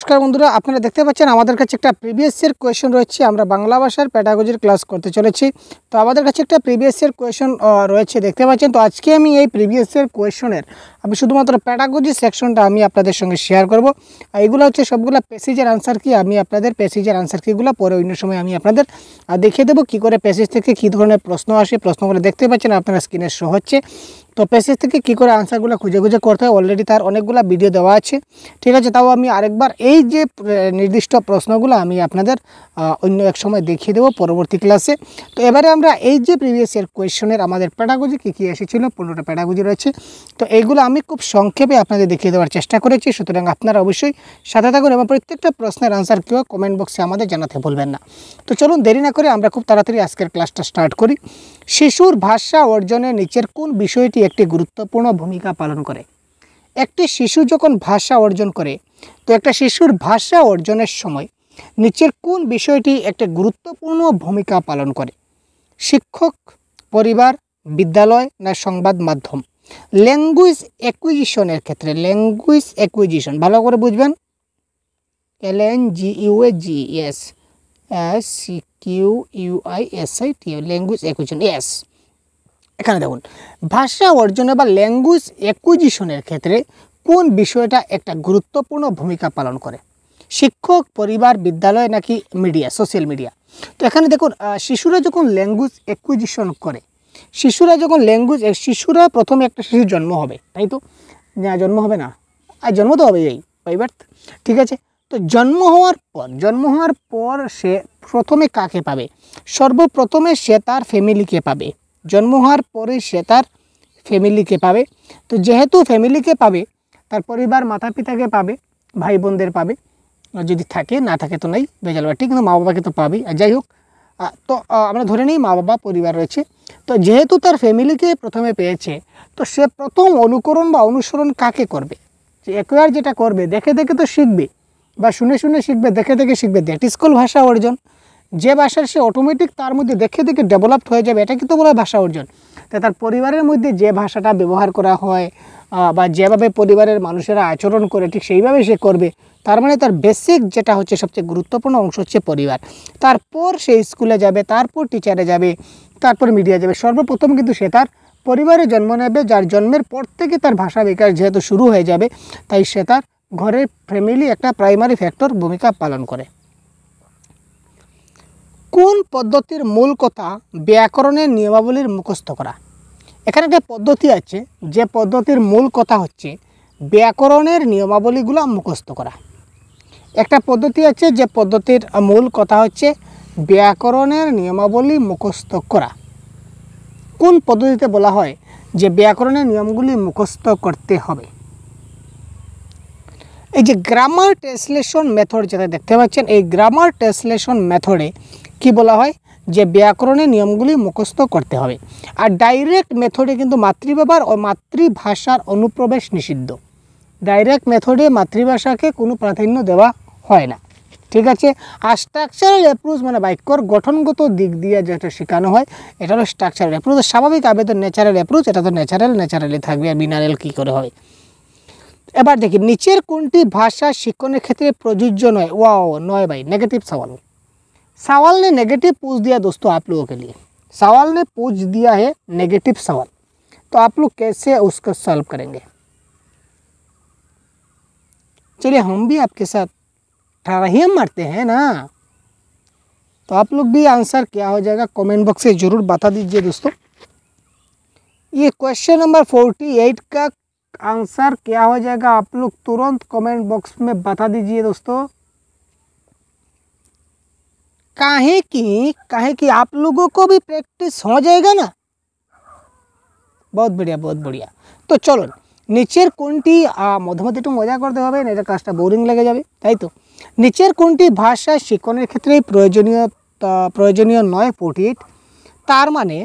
নমস্কার বন্ধুরা, আপনারা দেখতে পাচ্ছেন আমাদের কাছে একটা প্রিভিয়াস ইয়ার কোয়েশ্চন রয়েছে। আমরা বাংলা ভাষার প্যাডাগজির ক্লাস করতে চলেছি। তো আমাদের কাছে একটা প্রিভিয়াস ইয়ার কোয়েশ্চন রয়েছে, দেখতে পাচ্ছেন। তো আজকে আমি এই প্রিভিয়াস ইয়ার কোয়েশ্চনের আমি শুধুমাত্র প্যাডাগজি সেকশনটা আমি আপনাদের সঙ্গে শেয়ার করব। এইগুলো হচ্ছে সবগুলো প্যাসেজের আনসার কি, আমি আপনাদের প্যাসেজের আনসার কিগুলো পরে অন্য সময় আমি আপনাদের দেখিয়ে দেবো কী করে প্যাসেজ থেকে কী ধরনের প্রশ্ন আসে। প্রশ্নগুলো দেখতে পাচ্ছেন আপনারা স্ক্রিনে শো হচ্ছে। তো প্যাসেজ থেকে কী করে আনসারগুলো খুঁজে খুঁজে করতে হয় অলরেডি তার অনেকগুলো ভিডিও দেওয়া আছে, ঠিক আছে। তাও আমি আরেকবার এই যে নির্দিষ্ট প্রশ্নগুলো আমি আপনাদের অন্য এক সময় দেখিয়ে দেবো পরবর্তী ক্লাসে। তো এবারে আমরা এই যে প্রিভিয়াস ইয়ার কোয়েশ্চনের আমাদের প্যাডাগজি কী কী এসেছিল, 15টা প্যাডাগজি রয়েছে। তো এইগুলো আমি খুব সংক্ষেপে আপনাদের দেখিয়ে দেওয়ার চেষ্টা করেছি, সুতরাং আপনারা অবশ্যই সাথে থাকুন এবং প্রত্যেকটা প্রশ্নের আনসার কেউ কমেন্ট বক্সে আমাদের জানাতে ভুলবেন না। তো চলুন দেরি না করে আমরা খুব তাড়াতাড়ি আজকের ক্লাসটা স্টার্ট করি। শিশুর ভাষা অর্জনে নিচের কোন বিষয়টি একটি গুরুত্বপূর্ণ ভূমিকা পালন করে? একটি শিশু যখন ভাষা অর্জন করে, তো একটা শিশুর ভাষা অর্জনের সময় নিচের কোন বিষয়টি একটা গুরুত্বপূর্ণ ভূমিকা পালন করে? শিক্ষক, পরিবার, বিদ্যালয় না সংবাদ মাধ্যম? ল্যাঙ্গুয়েজ অ্যাকুইজিশনের ক্ষেত্রে, ল্যাঙ্গুয়েজ অ্যাকুইজিশন ভালো করে বুঝবেন, LNGUAGES SCQUISIT, language acquisition. Yes, এখানে দেখুন ভাষা অর্জনে বা ল্যাঙ্গুয়েজ অ্যাকুইজিশনের ক্ষেত্রে কোন বিষয়টা একটা গুরুত্বপূর্ণ ভূমিকা পালন করে? শিক্ষক, পরিবার, বিদ্যালয় নাকি মিডিয়া, সোশ্যাল মিডিয়া? তো এখানে দেখুন শিশুরা যখন ল্যাঙ্গুয়েজ অ্যাকুইজিশন করে, শিশুরা প্রথমে একটা শিশুর জন্ম হবে, তাই তো? জন্ম হবে না, আর জন্ম তো হবেই বাই বার্থ, ঠিক আছে। তো জন্ম হওয়ার পর সে প্রথমে কাকে পাবে? সর্বপ্রথমে সে তার ফ্যামিলিকে পাবে। জন্ম হওয়ার পরে সে তার ফ্যামিলিকে পাবে। তো যেহেতু ফ্যামিলিকে পাবে, তার পরিবার মাতা পিতাকে পাবে, ভাই বোনদের পাবে, যদি থাকে, না থাকে তো নাই, বেজাল বাটি, কিন্তু মা বাবাকে তো পাবেই। আর যাই হোক, তো আমরা ধরে নিই মা বাবা পরিবার রয়েছে। তো যেহেতু তার ফ্যামিলিকে প্রথমে পেয়েছে, তো সে প্রথম অনুকরণ বা অনুসরণ কাকে করবে? যে একবার যেটা করবে, দেখে দেখে তো শিখবে, বা শুনে শুনে শিখবে, দেখে দেখে শিখবে, দ্যাট ইজ কল ভাষা অর্জন। যে ভাষার সে অটোমেটিক তার মধ্যে দেখে দেখে ডেভেলপড হয়ে যাবে, এটা কিন্তু বলা হয় ভাষা অর্জন। তার পরিবারের মধ্যে যে ভাষাটা ব্যবহার করা হয় বা যেভাবে পরিবারের মানুষেরা আচরণ করে, ঠিক সেইভাবে সে করবে। তার মানে তার বেসিক যেটা হচ্ছে সবচেয়ে গুরুত্বপূর্ণ অংশ হচ্ছে পরিবার। তারপর সে স্কুলে যাবে, তারপর টিচারে যাবে, তারপর মিডিয়া যাবে। সর্বপ্রথম কিন্তু সে তার পরিবারে জন্ম নেবে, যার জন্মের পর থেকে তার ভাষা বিকাশ যেহেতু শুরু হয়ে যাবে, তাই সে তার ঘরের ফ্যামিলি একটা প্রাইমারি ফ্যাক্টর ভূমিকা পালন করে। কোন পদ্ধতির মূল কথা ব্যাকরণের নিয়মাবলীর মুখস্থ করা? এখানে একটা পদ্ধতি আছে, যে পদ্ধতির মূল কথা হচ্ছে ব্যাকরণের নিয়মাবলীগুলো মুখস্থ করা। একটা পদ্ধতি আছে যে পদ্ধতির মূল কথা হচ্ছে ব্যাকরণের নিয়মাবলী মুখস্থ করা। কোন পদ্ধতিতে বলা হয় যে ব্যাকরণের নিয়মগুলি মুখস্থ করতে হবে? এই যে গ্রামার ট্রান্সলেশন মেথড যেটা দেখতে পাচ্ছেন, এই গ্রামার ট্রান্সলেশন মেথডে কি বলা হয় যে ব্যাকরণের নিয়মগুলি মুখস্থ করতে হবে। আর ডাইরেক্ট মেথডে কিন্তু মাতৃভাষার অনুপ্রবেশ নিষিদ্ধ। ডাইরেক্ট মেথডে মাতৃভাষাকে কোনো প্রাধান্য দেওয়া হয় না, ঠিক আছে। আর স্ট্রাকচারাল অ্যাপ্রোচ মানে বাক্যর গঠনগত দিক দিয়ে যেটা শেখানো হয়, এটা হলো স্ট্রাকচারাল অ্যাপ্রোচ। স্বাভাবিক আবেদন ন্যাচারাল অ্যাপ্রোচ, এটা তো ন্যাচারালি থাকবে, আর বিনারেল কী করে হবে। এবার দেখি নিচের কোনটি ভাষা শিক্ষণের ক্ষেত্রে প্রযোজ্য নয়? नॉय भाई, नेगेटिव सवाल ने नेगेटिव पूछ दिया दोस्तों आप लोगों के लिए। सवाल ने पूछ दिया है नेगेटिव सवाल, तो आप लोग कैसे उसको सॉल्व करेंगे? चलिए हम भी आपके साथ ट्राई मारते हैं ना। तो आप लोग भी आंसर क्या हो जाएगा कमेंट बॉक्स से ज़रूर बता दीजिए दोस्तों। ये क्वेश्चन नंबर 48 का आंसर क्या हो जाएगा, आप लोग तुरंत कमेंट बॉक्स में बता दीजिए दोस्तों। काहे कि आप लोगों को भी प्रैक्टिस हो जाएगा ना। बहुत बढ़िया। तो चलो নিচের কোনটি মধ্যমধ্যে একটু মজা করতে হবে, না এটা ক্লাসটা বোরিং লেগে যাবে, তাই তো। নিচের কোনটি ভাষা শিক্ষণের ক্ষেত্রে প্রয়োজনীয় নয়? 48, তার মানে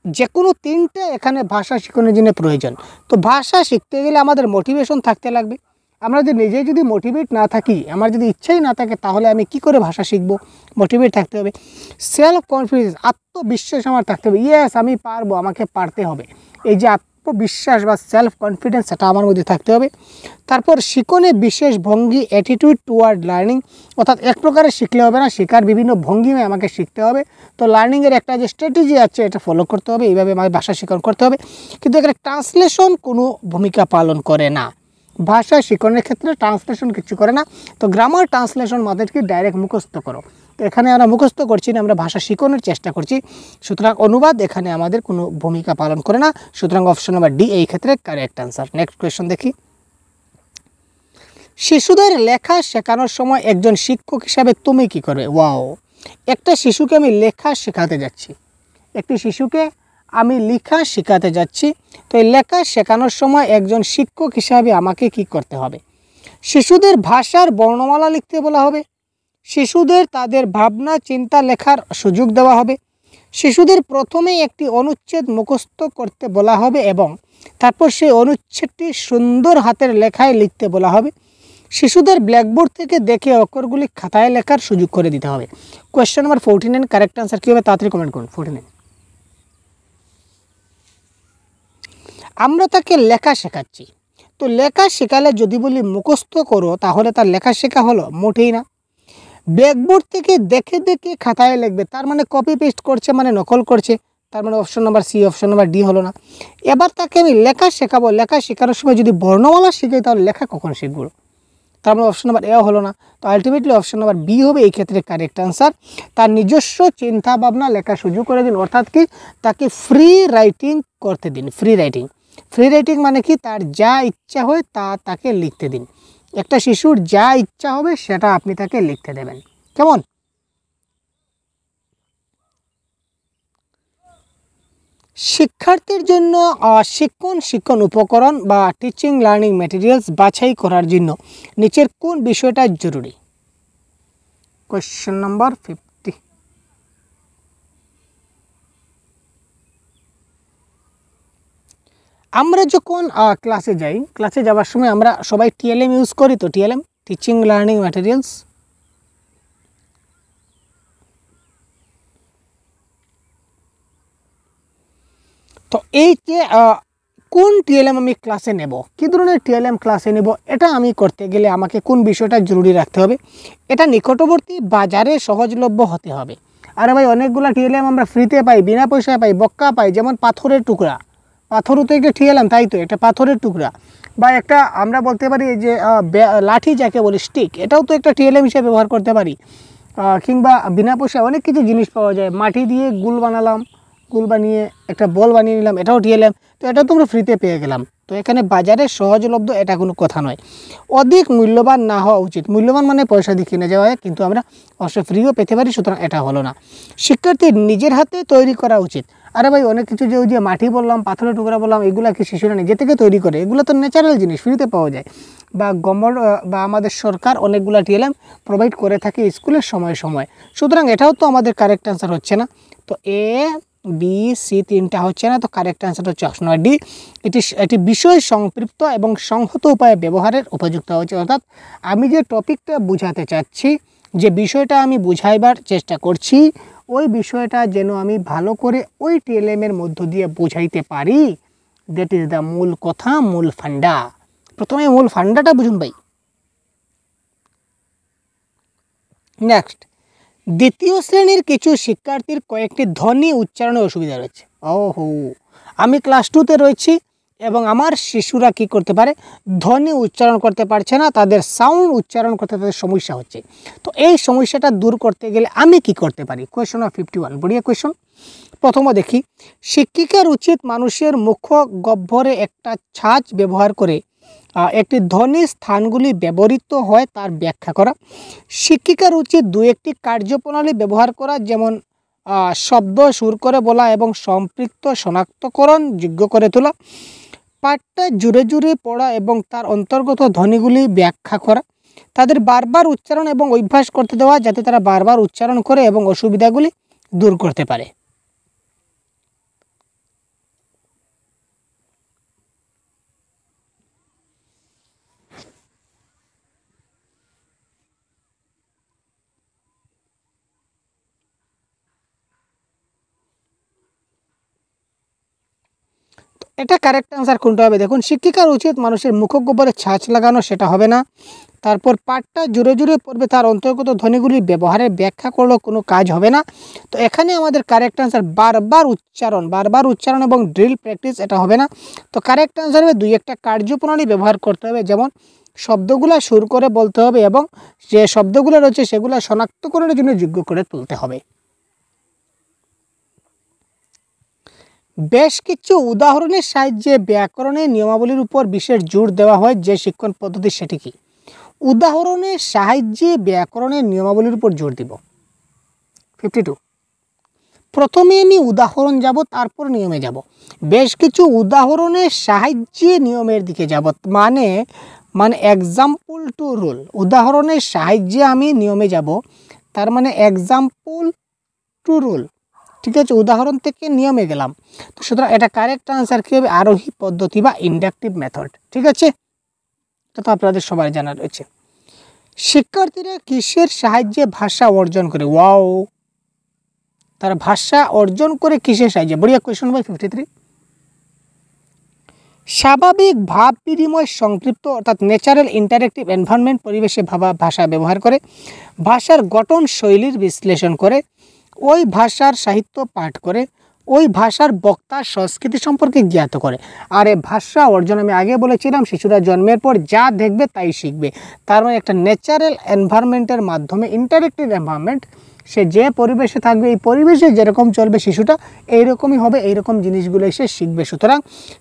যে কোনো তিনটে এখানে ভাষা শিক্ষণের জন্য প্রয়োজন। তো ভাষা শিখতে গেলে আমাদের মোটিভেশন থাকতে লাগবে। আমরা যদি মোটিভেট না থাকি, আমার যদি ইচ্ছাই না থাকে, তাহলে আমি কি করে ভাষা শিখব? মোটিভেট থাকতে হবে। সেলফ কনফিডেন্স, আত্মবিশ্বাস আমার থাকতে হবে। ইয়েস আমি পারবো, আমাকে পারতে হবে। এই যে আত্মবিশ্বাস বা সেলফ কনফিডেন্স সেটা আমার মধ্যে থাকতে হবে। তারপর শিখনে বিশেষ ভঙ্গি, অ্যাটিটিউড টুয়ার্ড লার্নিং, অর্থাৎ এক প্রকারে শিখলে হবে না, শেখার বিভিন্ন ভঙ্গিমে আমাকে শিখতে হবে। তো লার্নিংয়ের একটা যে স্ট্র্যাটেজি আছে এটা ফলো করতে হবে, এইভাবে আমার ভাষা শিখন করতে হবে। কিন্তু এখানে ট্রান্সলেশন কোনো ভূমিকা পালন করে না, ভাষা শিখনের ক্ষেত্রে ট্রান্সলেশন কিছু করে না। তো গ্রামার ট্রান্সলেশন আমাদেরকে ডাইরেক্ট মুখস্থ করো। তো এখানে আমরা মুখস্থ করছি না, আমরা ভাষা শিখনের চেষ্টা করছি, সুতরাং অনুবাদ এখানে আমাদের কোনো ভূমিকা পালন করে না। সুতরাং অপশন নাম্বার ডি এই ক্ষেত্রে কারেক্ট অ্যান্সার। নেক্সট কোয়েশ্চন দেখি। শিশুদের লেখা শেখানোর সময় একজন শিক্ষক হিসাবে তুমি কি করবে? ওয়াও, একটা শিশুকে আমি লেখা শেখাতে যাচ্ছি, একটি শিশুকে আমি লেখা শেখাতে যাচ্ছি। তো এই লেখা শেখানোর সময় একজন শিক্ষক হিসাবে আমাকে কি করতে হবে? শিশুদের ভাষার বর্ণমালা লিখতে বলা হবে, শিশুদের তাদের ভাবনা চিন্তা লেখার সুযোগ দেওয়া হবে, শিশুদের প্রথমে একটি অনুচ্ছেদ মুখস্থ করতে বলা হবে এবং তারপর সেই অনুচ্ছেদটি সুন্দর হাতের লেখায় লিখতে বলা হবে, শিশুদের ব্ল্যাকবোর্ড থেকে দেখে অক্ষরগুলি খাতায় লেখার সুযোগ করে দিতে হবে। কোয়েশ্চেন নাম্বার 49 কারেক্ট আনসার কী হবে? তাড়াতাড়ি কমেন্ট করুন। 49। আমরা তাকে লেখা শেখাচ্ছি। তো লেখা শেখালে যদি বলি মুখস্থ করো, তাহলে তার লেখা শেখা হলো? মোটেই না। ব্ল্যাকবোর্ড থেকে দেখে দেখে খাতায় লিখবে, তার মানে কপি পেস্ট করছে, মানে নকল করছে, তার মানে option number C, option number D হলো না। এবার তাকে আমি লেখা শেখাবো, লেখা শেখানোর সময় যদি বর্ণমালা শিখাই তাহলে লেখা কখন শিখবো? তার মানে অপশন নাম্বার এ হলো না। তো আলটিমেটলি অপশন নাম্বার বি হবে এই ক্ষেত্রে কারেক্ট আনসার। তার নিজস্ব চিন্তা ভাবনা লেখার সুযোগ করে দিন, অর্থাৎ কি তাকে ফ্রি রাইটিং করতে দিন। ফ্রি রাইটিং, ফ্রি রাইটিং মানে কি তার যা ইচ্ছা হয় তা তাকে লিখতে দিন। একটা শিশুর যা ইচ্ছা হবে সেটা আপনি তাকে লিখতে দেবেন, কেমন? শিক্ষার্থীর জন্য শিক্ষণ উপকরণ বা টিচিং লার্নিং ম্যাটেরিয়ালস বাছাই করার জন্য নিচের কোন বিষয়টা জরুরি? Question number 50। আমরা যখন ক্লাসে যাই, ক্লাসে যাওয়ার সময় আমরা সবাই টিএলএম ইউজ করি। তো টিএলএম, টিচিং লার্নিং ম্যাটেরিয়ালস। তো এই যে কোন টিএলএম আমি ক্লাসে নেব, কী ধরনের টিএলএম ক্লাসে নেব, এটা আমি করতে গেলে আমাকে কোন বিষয়টা জরুরি রাখতে হবে? এটা নিকটবর্তী বাজারে সহজলভ্য হতে হবে। আরে ভাই, অনেকগুলো টিএলএম আমরা ফ্রিতে পাই, বিনা পয়সায় পাই, বক্কা পাই, যেমন পাথরের টুকরা। পাথরও তো একটা টিএলএম, তাই তো? এটা পাথরের টুকরা। বা একটা আমরা বলতে পারি যে লাঠি যাকে বলি, স্টিক, এটাও তো একটা টিএলএম হিসেবে ব্যবহার করতে পারি। কিংবা বিনা পয়সায় অনেক কিছু জিনিস পাওয়া যায়, মাটি দিয়ে গুল বানালাম, গুল বানিয়ে একটা বল বানিয়ে নিলাম, এটাও টিএলএম। তো এটাও তো আমরা ফ্রিতে পেয়ে গেলাম। তো এখানে বাজারে সহজলভ্য এটা কোনো কথা নয়। অধিক মূল্যবান না হওয়া উচিত, মূল্যবান মানে পয়সা দিয়ে কিনে যাওয়া হয়, কিন্তু আমরা অবশ্যই ফ্রিও পেতে পারি, সুতরাং এটা হলো না। শিক্ষার্থীর নিজের হাতে তৈরি করা উচিত। আরে ভাই, অনেক কিছু যে ওই যে মাটি বললাম, পাথরের টুকরা বললাম, এগুলো কি শিশুরা নিজে থেকে তৈরি করে? এগুলো তো ন্যাচারাল জিনিস, ফ্রিতে পাওয়া যায়। বা বা আমাদের সরকার অনেকগুলো টিএলএম প্রোভাইড করে থাকে স্কুলের সময় সময়, সুতরাং এটাও তো আমাদের কারেক্ট অ্যান্সার হচ্ছে না। তো এ বি সি তিনটা হচ্ছে না, তো কারেক্ট অ্যান্সার হচ্ছে অপশন ডি। এটি বিষয় সংপৃক্ত এবং সংহত উপায়ে ব্যবহারের উপযুক্ত হচ্ছে, অর্থাৎ আমি যে টপিকটা বোঝাতে চাচ্ছি, যে বিষয়টা আমি বুঝাইবার চেষ্টা করছি, ওই বিষয়টা যেন আমি ভালো করে ওই টিএলএমের মধ্য দিয়ে বোঝাইতে পারি। দ্যাট ইজ দ্য মূল কথা, মূল ফান্ডা। প্রথমে মূল ফান্ডাটা বুঝুন ভাই। নেক্সট, দ্বিতীয় শ্রেণীর কিছু শিক্ষার্থীর কয়েকটি ধ্বনি উচ্চারণে অসুবিধা রয়েছে। ওহো, আমি ক্লাস 2তে রয়েছি এবং আমার শিশুরা কি করতে পারে? ধ্বনি উচ্চারণ করতে পারছে না, তাদের সাউন্ড উচ্চারণ করতে তাদের সমস্যা হচ্ছে। তো এই সমস্যাটা দূর করতে গেলে আমি কি করতে পারি? কোয়েশ্চন নাম্বার 51, বড়িয়া কোয়েশ্চন। প্রথমে দেখি, শিক্ষিকার উচিত মানুষের মুখ গহ্বরে একটা ছাঁচ ব্যবহার করে একটি ধ্বনি স্থানগুলি ব্যবহৃত হয় তার ব্যাখ্যা করা। শিক্ষিকার উচিত দু একটি কার্যপ্রণালী ব্যবহার করা, যেমন শব্দ সুর করে বলা এবং সম্পৃক্ত শনাক্তকরণ যোগ্য করে তোলা। পাঠটা জুড়ে জুড়ে পড়া এবং তার অন্তর্গত ধ্বনিগুলি ব্যাখ্যা করা। তাদের বারবার উচ্চারণ এবং অভ্যাস করতে দেওয়া, যাতে তারা বারবার উচ্চারণ করে এবং অসুবিধাগুলি দূর করতে পারে। এটা কারেক্ট আনসার কোনটা হবে দেখুন, শিক্ষিকার উচিত মানুষের মুখগহ্বরে ছাঁচ লাগানো, সেটা হবে না। তারপর পাঠটা জুড়ে জুড়ে পড়বে, তার অন্তর্গত ধ্বনিগুলির ব্যবহারের ব্যাখ্যা করলেও কোনো কাজ হবে না। তো এখানে আমাদের কারেক্ট আনসার বারবার উচ্চারণ এবং ড্রিল প্র্যাকটিস, এটা হবে না। তো কারেক্ট আনসার হবে 2-1টা কার্যপ্রণালী ব্যবহার করতে হবে, যেমন শব্দগুলো সুর করে বলতে হবে এবং যে শব্দগুলো রয়েছে সেগুলো শনাক্তকরণের জন্য যোগ্য করে তুলতে হবে। বেশ কিছু উদাহরণের সাহায্যে ব্যাকরণের নিয়মাবলীর উপর বিশেষ জোর দেওয়া হয় যে শিক্ষণ পদ্ধতি, সেটি কি? উদাহরণের সাহায্যে ব্যাকরণের নিয়মাবলীর উপর জোর দিব। 52, প্রথমে আমি উদাহরণ যাব, তারপর নিয়মে যাব। বেশ কিছু উদাহরণের সাহায্যে নিয়মের দিকে যাব, মানে এক্সাম্পল টু রুল। উদাহরণের সাহায্যে আমি নিয়মে যাব, তার মানে এক্সাম্পল টু রুল। ঠিক আছে, উদাহরণ থেকে নিয়মে গেলাম। তো সুতরাং এটা কারেক্ট আনসার কী হবে? আরোহী পদ্ধতি বা ইন্ডাকটিভ মেথড। ঠিক আছে, তো আপনাদের সবাই জানা রয়েছে। শিক্ষার্থীরা কিসের সাহায্যে ভাষা অর্জন করে? ওয়াও, তারা ভাষা অর্জন করে কিসের সাহায্যে? বড়িয়া কোয়েশ্চন নাম্বার 53। স্বাভাবিক ভাব বিনিময় সংক্ষিপ্ত অর্থাৎ ন্যাচারাল ইন্টারেক্টিভ এনভায়রনমেন্ট পরিবেশে ভাষা ব্যবহার করে, ভাষার গঠন শৈলীর বিশ্লেষণ করে, ওই ভাষার সাহিত্য পাঠ করে, ওই ভাষার বক্তার সংস্কৃতি সম্পর্কে জ্ঞাত করে। আর এই ভাষা অর্জন আমি আগে বলেছিলাম, শিশুরা জন্মের পর যা দেখবে তাই শিখবে। তার মানে একটা ন্যাচারাল এনভায়রনমেন্টের মাধ্যমে, ইন্টারেক্টিভ এনভায়রনমেন্ট, সে যে পরিবেশে থাকবে এই পরিবেশে যেরকম চলবে শিশুটা এইরকমই হবে, এইরকম জিনিসগুলো এসে শিখবে। সুতরাং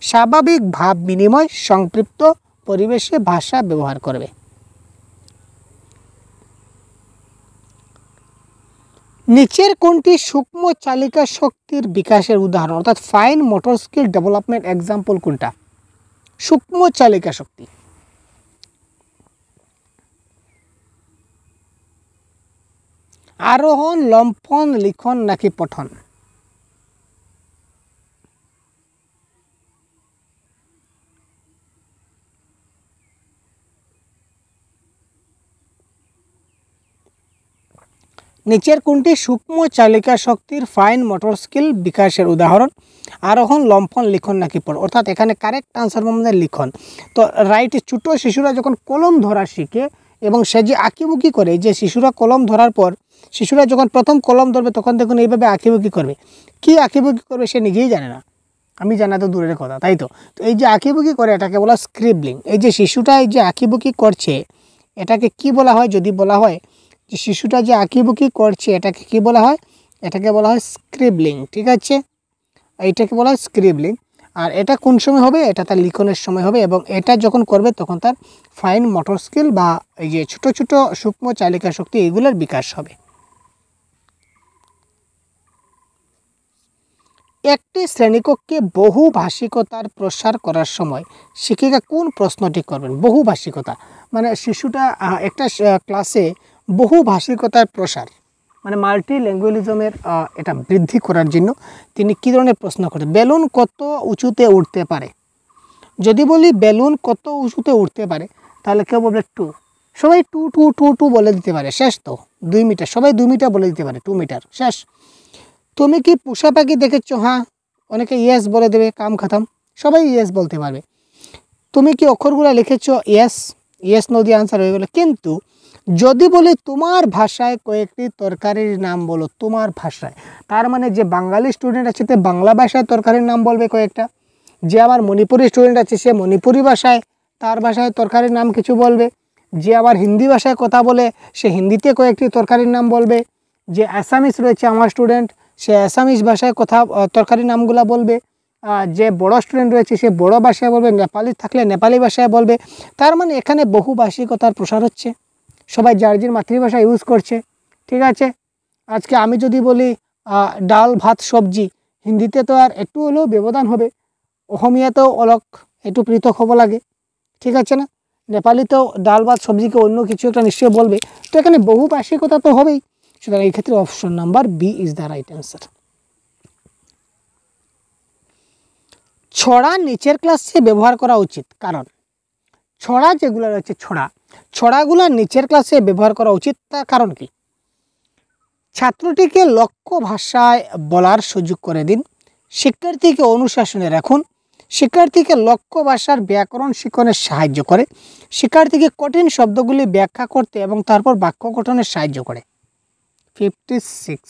স্বাভাবিক ভাব বিনিময় সংক্ষিপ্ত পরিবেশে ভাষা ব্যবহার করবে। নিচের কোনটি সূক্ষ্ম চালিকা শক্তির বিকাশের উদাহরণ, অর্থাৎ fine motor skill development example কোনটা? সূক্ষ্ম চালিকা শক্তি। আরোহণ, লম্ফন, লিখন নাকি পঠন? নিচের কোনটি সূক্ষ্ম চালিকা শক্তির ফাইন মোটর স্কিল বিকাশের উদাহরণ? আরোহণ, লম্ফন, লিখন নাকি পঠন? অর্থাৎ এখানে কারেক্ট আনসার আমাদের লিখন। তো রাইট, ছোটো শিশুরা যখন কলম ধরা শিখে এবং সে যে আঁকিবুকি করে, যে শিশুরা কলম ধরার পর শিশুরা যখন প্রথম কলম ধরবে তখন দেখুন এইভাবে আঁকিবুকি করবে। কি আঁকিবুকি করবে সে নিজেই জানে না, আমি জানা তো দূরের কথা, তাই তো। তো এই যে আঁকিবুকি করে এটাকে বলা স্ক্রিবলিং। এই যে শিশুটা এই যে আঁকিবুকি করছে এটাকে কি বলা হয়? যদি বলা হয় যে শিশুটা যে আঁকিবুকি করছে এটাকে কি বলা হয়? এটাকে বলা হয় স্ক্রিবলিং। ঠিক আছে, এইটাকে বলা হয় স্ক্রিবলিং। আর এটা কোন সময় হবে? এটা তার লিখনের সময় হবে, এবং এটা যখন করবে তখন তার ফাইন মোটর স্কিল বা এই যে ছোটো ছোটো সূক্ষ্ম চালিকা শক্তি এগুলোর বিকাশ হবে। একটি শ্রেণীকক্ষে বহুভাষিকতার প্রসার করার সময় শিক্ষিকা কোন প্রশ্নটি করবেন? বহুভাষিকতা মানে শিশুটা একটা ক্লাসে বহুভাষিকতার প্রসার মানে মাল্টি ল্যাঙ্গুয়েলিজমের এটা বৃদ্ধি করার জন্য তিনি কী ধরনের প্রশ্ন করবেন? বেলুন কত উঁচুতে উঠতে পারে? যদি বলি বেলুন কত উঁচুতে উঠতে পারে তাহলে কেউ বলবে 2, সবাই 2 বলে দিতে পারে, শেষ তো। 2 মিটার, সবাই 2 মিটার বলে দিতে পারে, 2 মিটার, শেষ। তুমি কি পোষা পাখি দেখেছো? হ্যাঁ, অনেকে ইয়েস বলে দেবে, কাম খাতাম, সবাই ইয়েস বলতে পারবে। তুমি কি অক্ষরগুলো লিখেছো? ইয়েস নো দিয়ে আনসার হয়ে গেলো। কিন্তু যদি বলি তোমার ভাষায় কয়েকটি তরকারির নাম বলো, তোমার ভাষায়, তার মানে যে বাঙালি স্টুডেন্ট আছে সে বাংলা ভাষায় তরকারির নাম বলবে কয়েকটা, যে আবার মণিপুরি স্টুডেন্ট আছে সে মণিপুরি ভাষায় তার ভাষায় তরকারির নাম কিছু বলবে, যে আবার হিন্দি ভাষায় কথা বলে সে হিন্দিতে কয়েকটি তরকারির নাম বলবে, যে অ্যাসামিস রয়েছে আমার স্টুডেন্ট সে অ্যাসামিস ভাষায় কথা তরকারির নামগুলো বলবে, যে বড় স্টুডেন্ট রয়েছে সে বড় ভাষায় বলবে, নেপালি থাকলে নেপালি ভাষায় বলবে। তার মানে এখানে বহুভাষিকতার প্রসার হচ্ছে, সবাই যার যার মাতৃভাষা ইউজ করছে। ঠিক আছে, আজকে আমি যদি বলি ডাল ভাত সবজি, হিন্দিতে তো আর একটু হলেও ব্যবধান হবে, অসমীয়াতেও অলক একটু পৃথক হব লাগে, ঠিক আছে না? নেপালিতেও ডাল ভাত সবজিকে অন্য কিছু একটা নিশ্চয়ই বলবে। তো এখানে বহুভাষিকতা তো হবেই। সুতরাং এই ক্ষেত্রে option number B is the right answer. ছড়া নিচের ক্লাসে ব্যবহার করা উচিত, কারণ ছড়া যেগুলো রয়েছে ছড়াগুলো নিচের ক্লাসে ব্যবহার করা উচিত, তার কারণ কি? ছাত্রটিকে লক্ষ্য ভাষায় বলার সুযোগ করে দিন, শিক্ষার্থীকে অনুশাসনে রাখুন, শিক্ষার্থীকে লক্ষ্য ভাষার ব্যাকরণ শিখনে সাহায্য করে, শিক্ষার্থীকে কঠিন শব্দগুলি ব্যাখ্যা করতে এবং তারপর বাক্য গঠনে সাহায্য করে। 56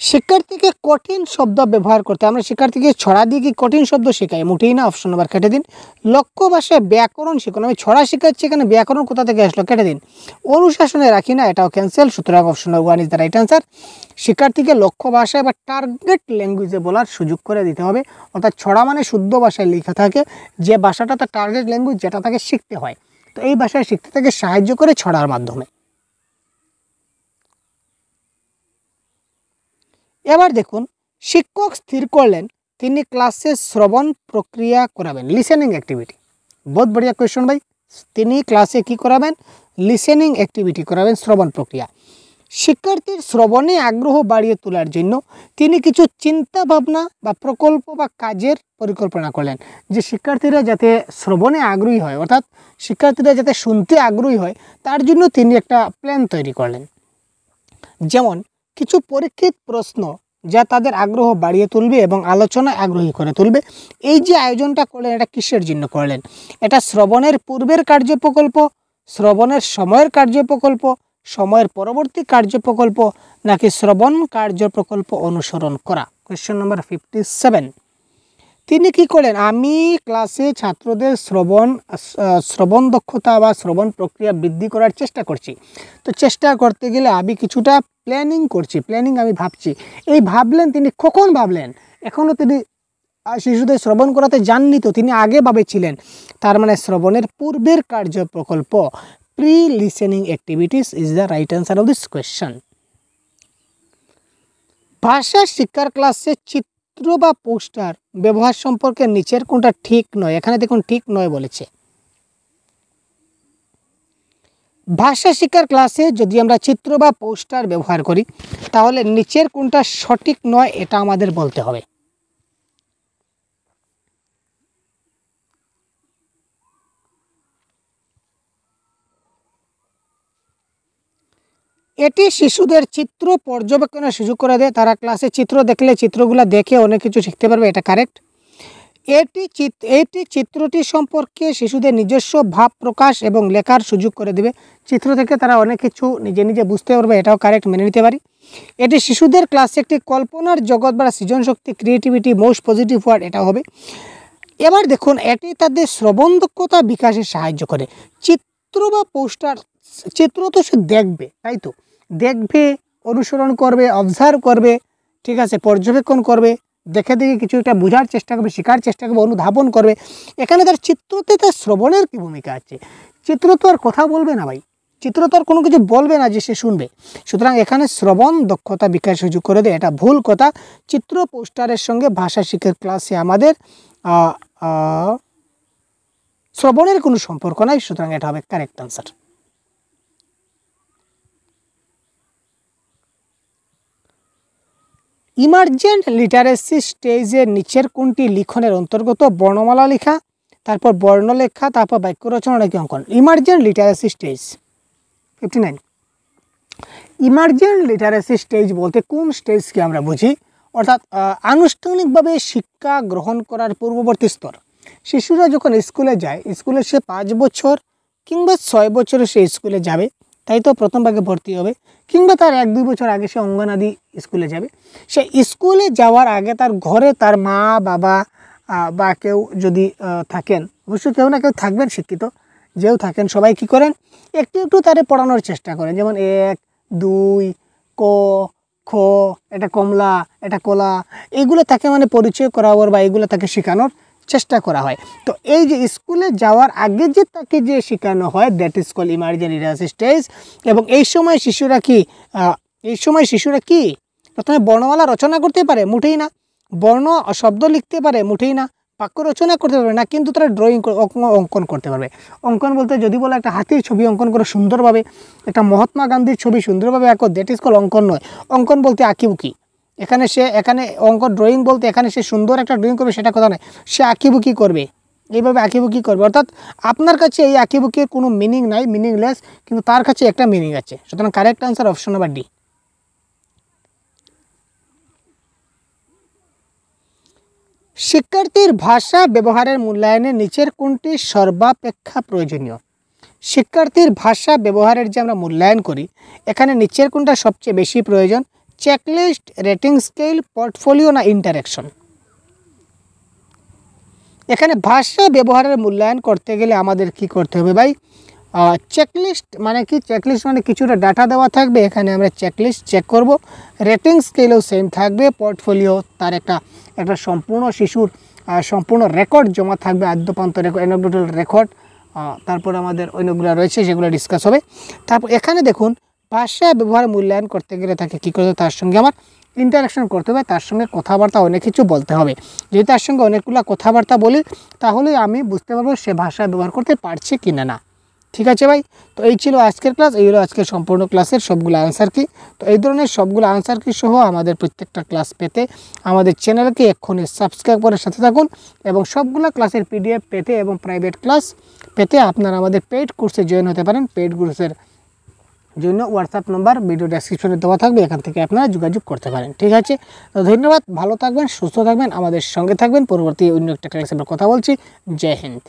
শিক্ষার্থীকে কঠিন শব্দ ব্যবহার করতে, আমরা শিক্ষার্থীকে ছড়া দিয়ে কি কঠিন শব্দ শেখাই? মোটেই না, অপশন নাম্বার কেটে দিন। লক্ষ্য ভাষায় ব্যাকরণ শিখুন, আমি ছড়া শেখাচ্ছি, এখানে ব্যাকরণ কোথা থেকে আসলো? কেটে দিন। অনুশাসনে রাখি না, এটাও ক্যান্সেল, সুতরাং option number 1 is the right answer. শিক্ষার্থীকে লক্ষ্য ভাষায় বা টার্গেট ল্যাঙ্গুয়েজে বলার সুযোগ করে দিতে হবে, অর্থাৎ ছড়া মানে শুদ্ধ ভাষায় লেখা থাকে, যে ভাষাটা তার টার্গেট ল্যাঙ্গুয়েজ, যেটা তাকে শিখতে হয়, তো এই ভাষায় শিখতে তাকে সাহায্য করে ছড়ার মাধ্যমে। এবার দেখুন, শিক্ষক স্থির করলেন তিনি ক্লাসে শ্রবণ প্রক্রিয়া করাবেন, লিসেনিং অ্যাক্টিভিটি। বহুত বড়িয়া কোয়েশ্চন ভাই। তিনি ক্লাসে কি করাবেন? লিসেনিং অ্যাক্টিভিটি করাবেন, শ্রবণ প্রক্রিয়া। শিক্ষার্থীর শ্রবণে আগ্রহ বাড়িয়ে তোলার জন্য তিনি কিছু চিন্তা ভাবনা বা প্রকল্প বা কাজের পরিকল্পনা করলেন, যে শিক্ষার্থীরা যাতে শ্রবণে আগ্রহী হয়, অর্থাৎ শিক্ষার্থীরা যাতে শুনতে আগ্রহী হয়, তার জন্য তিনি একটা প্ল্যান তৈরি করলেন। যেমন কিছু পরীক্ষিত প্রশ্ন যা তাদের আগ্রহ বাড়িয়ে তুলবে এবং আলোচনায় আগ্রহী করে তুলবে। এই যে আয়োজনটা করলেন, এটা কিসের জন্য করলেন? এটা শ্রবণের পূর্বের কার্য প্রকল্প, শ্রবণের সময়ের কার্য প্রকল্প, সময়ের পরবর্তী কার্য প্রকল্প, নাকি শ্রবণ কার্য প্রকল্প অনুসরণ করা? Question number 57। তিনি কি করেন? আমি ক্লাসে ছাত্রদের শ্রবণ দক্ষতা বা শ্রবণ প্রক্রিয়া বৃদ্ধি করার চেষ্টা করছি। তো চেষ্টা করতে গেলে আমি কিছুটা প্ল্যানিং করছি, আমি ভাবছি। এই ভাবলেন তিনি কখন ভাবলেন? এখনও তিনি শিশুদের শ্রবণ করাতে যাননি, তো তিনি আগে ভাবেছিলেন। তার মানে শ্রবণের পূর্বের কার্য প্রকল্প, pre listening activities is the right answer of this question. ভাষা শিক্ষার ক্লাসে চিত্র বা পোস্টার ব্যবহার সম্পর্কে নিচের কোনটা ঠিক নয়? এখানে দেখুন ঠিক নয় বলেছে। ভাষা শিক্ষার ক্লাসে যদি আমরা চিত্র বা পোস্টার ব্যবহার করি, তাহলে নিচের কোনটা সঠিক নয় এটা আমাদের বলতে হবে। এটি শিশুদের চিত্র পর্যবেক্ষণের সুযোগ করে দেয়, তারা ক্লাসে চিত্র দেখলে চিত্রগুলো দেখে অনেক কিছু শিখতে পারবে, এটা কারেক্ট। এটি চিত্রটি সম্পর্কে শিশুদের নিজস্ব ভাব প্রকাশ এবং লেখার সুযোগ করে দেবে, চিত্র থেকে তারা অনেক কিছু নিজে নিজে বুঝতে পারবে, এটাও কারেক্ট, মেনে নিতে পারি। এটি শিশুদের ক্লাসে একটি কল্পনার জগৎ বা সৃজন শক্তি, ক্রিয়েটিভিটি, মোস্ট পজিটিভ ওয়ার্ড, এটা হবে। এবার দেখুন, এটি তাদের শ্রবণ দক্ষতা বিকাশে সাহায্য করে। চিত্র বা পোস্টার, চিত্র তো সে দেখবে, তাই তো দেখবে, অনুসরণ করবে, অবজার্ভ করবে, ঠিক আছে, পর্যবেক্ষণ করবে, দেখে দেখে কিছু একটা বোঝার চেষ্টা করবে, শেখার চেষ্টা করবে, অনুধাবন করবে। এখানে তার চিত্রতে তার শ্রবণের কী ভূমিকা আছে? চিত্র তো আর কথা বলবে না ভাই, চিত্র তো আর কোনো কিছু বলবে না যে সে শুনবে, সুতরাং এখানে শ্রবণ দক্ষতা বিকাশ সুযোগ করে দেয়, এটা ভুল কথা। চিত্র পোস্টারের সঙ্গে ভাষা শিক্ষার ক্লাসে আমাদের শ্রবণের কোনো সম্পর্ক নাই, সুতরাং এটা হবে কারেক্ট আনসার। ইমার্জেন্ট লিটারেসি স্টেজের নিচের কোনটি লিখনের অন্তর্গত? বর্ণমালা লেখা, তারপর বর্ণলেখা, তারপর বাক্য রচনা, নাকি অঙ্কন? Emergent literacy stage 59। Emergent literacy stage বলতে কোন স্টেজকে আমরা বুঝি? অর্থাৎ আনুষ্ঠানিকভাবে শিক্ষা গ্রহণ করার পূর্ববর্তী স্তর। শিশুরা যখন স্কুলে যায়, স্কুলে সে 5 বছর কিংবা 6 বছরে সে স্কুলে যাবে, তাই তো প্রথম ভাগে ভর্তি হবে, কিংবা তার 1-2 বছর আগে সে অঙ্গনাদি স্কুলে যাবে। সে স্কুলে যাওয়ার আগে তার ঘরে তার মা বাবা বা কেউ যদি থাকেন, অবশ্যই কেউ না কেউ থাকবেন শিক্ষিত, যেও থাকেন সবাই কি করেন? একটু একটু তারে পড়ানোর চেষ্টা করেন, যেমন 1, 2, ক, খ, এটা কমলা, এটা কলা, এইগুলো তাকে মানে পরিচয় করাবার বা এইগুলো তাকে শেখানোর চেষ্টা করা হয়। তো এই যে স্কুলে যাওয়ার আগে যে তাকে যে শেখানো হয়, that is call emergent literacy stage. এবং এই সময় শিশুরা কি প্রথমে বর্ণমালা রচনা করতে পারে? মুঠেই না। বর্ণ শব্দ লিখতে পারে? মুঠেই না। বাক্য রচনা করতে পারবে না, কিন্তু তারা ড্রয়িং অঙ্কন করতে পারবে। অঙ্কন বলতে যদি বলে একটা হাতির ছবি অঙ্কন করে সুন্দরভাবে, একটা মহাত্মা গান্ধীর ছবি সুন্দরভাবে আঁকো, দ্যাট ইজ কল অঙ্কন নয়। অঙ্কন বলতে আঁকিবুকি, এখানে অঙ্কন ড্রয়িং বলতে এখানে সে সুন্দর একটা ড্রয়িং করবে সেটা কথা নয়, সে আঁকিবুকি করবে, এইভাবে আঁকিবুকি করবে। অর্থাৎ আপনার কাছে এই আঁকিবুকির কোনো মিনিং নাই, মিনিংলেস, কিন্তু তার কাছে একটা মিনিং আছে, সুতরাং correct answer option number D. শিক্ষার্থীর ভাষা ব্যবহারের মূল্যায়নে নিচের কোনটি সর্বাপেক্ষা প্রয়োজনীয়? শিক্ষার্থীর ভাষা ব্যবহারের যে আমরা মূল্যায়ন করি, এখানে নিচের কোনটা সবচেয়ে বেশি প্রয়োজন? চেকলিস্ট, রেটিং স্কেল, পোর্টফোলিও না ইন্টারেকশন? এখানে ভাষা ব্যবহারের মূল্যায়ন করতে গেলে আমাদের কি করতে হবে ভাই? চেকলিস্ট মানে কি? চেকলিস্ট মানে কিছুটা ডাটা দেওয়া থাকবে, এখানে আমরা চেকলিস্ট চেক করব। রেটিং স্কেলও সেম থাকবে। পোর্টফোলিও তার একটা সম্পূর্ণ শিশুর সম্পূর্ণ রেকর্ড জমা থাকবে, আদ্যপান্ত রেকর্ড, অ্যানেকডোটাল রেকর্ড। তারপর আমাদের অন্যগুলো রয়েছে যেগুলো ডিসকাস হবে। তারপর এখানে দেখুন, ভাষা ব্যবহার মূল্যায়ন করতে গেলে তাকে কী করতে হবে? তার সঙ্গে আমার ইন্টারাকশন করতে হবে, তার সঙ্গে কথাবার্তা অনেক কিছু বলতে হবে। যদি তার সঙ্গে অনেকগুলো কথাবার্তা বলি, তাহলে আমি বুঝতে পারবো সে ভাষা ব্যবহার করতে পারছে কি না। ঠিক আছে ভাই, তো এই ছিল আজকের ক্লাস। এই হলো আজকের সম্পূর্ণ ক্লাসের সবগুলো আনসার কি। তো এই ধরনের সবগুলো আনসার কি সহ আমাদের প্রত্যেকটা ক্লাস পেতে আমাদের চ্যানেলকে এক্ষুনি সাবস্ক্রাইব করে সাথে থাকুন, এবং সবগুলো ক্লাসের PDF পেতে এবং প্রাইভেট ক্লাস পেতে আপনারা আমাদের পেইড কোর্সে জয়েন হতে পারেন। পেইড কোর্সের জন্য হোয়াটসঅ্যাপ নম্বর ভিডিও ডেসক্রিপশনে দেওয়া থাকবে, এখান থেকে আপনারা যোগাযোগ করতে পারেন। ঠিক আছে, তো ধন্যবাদ, ভালো থাকবেন, সুস্থ থাকবেন, আমাদের সঙ্গে থাকবেন। পরবর্তী অন্য একটা ক্লাসে আমরা কথা বলছি। জয় হিন্দ।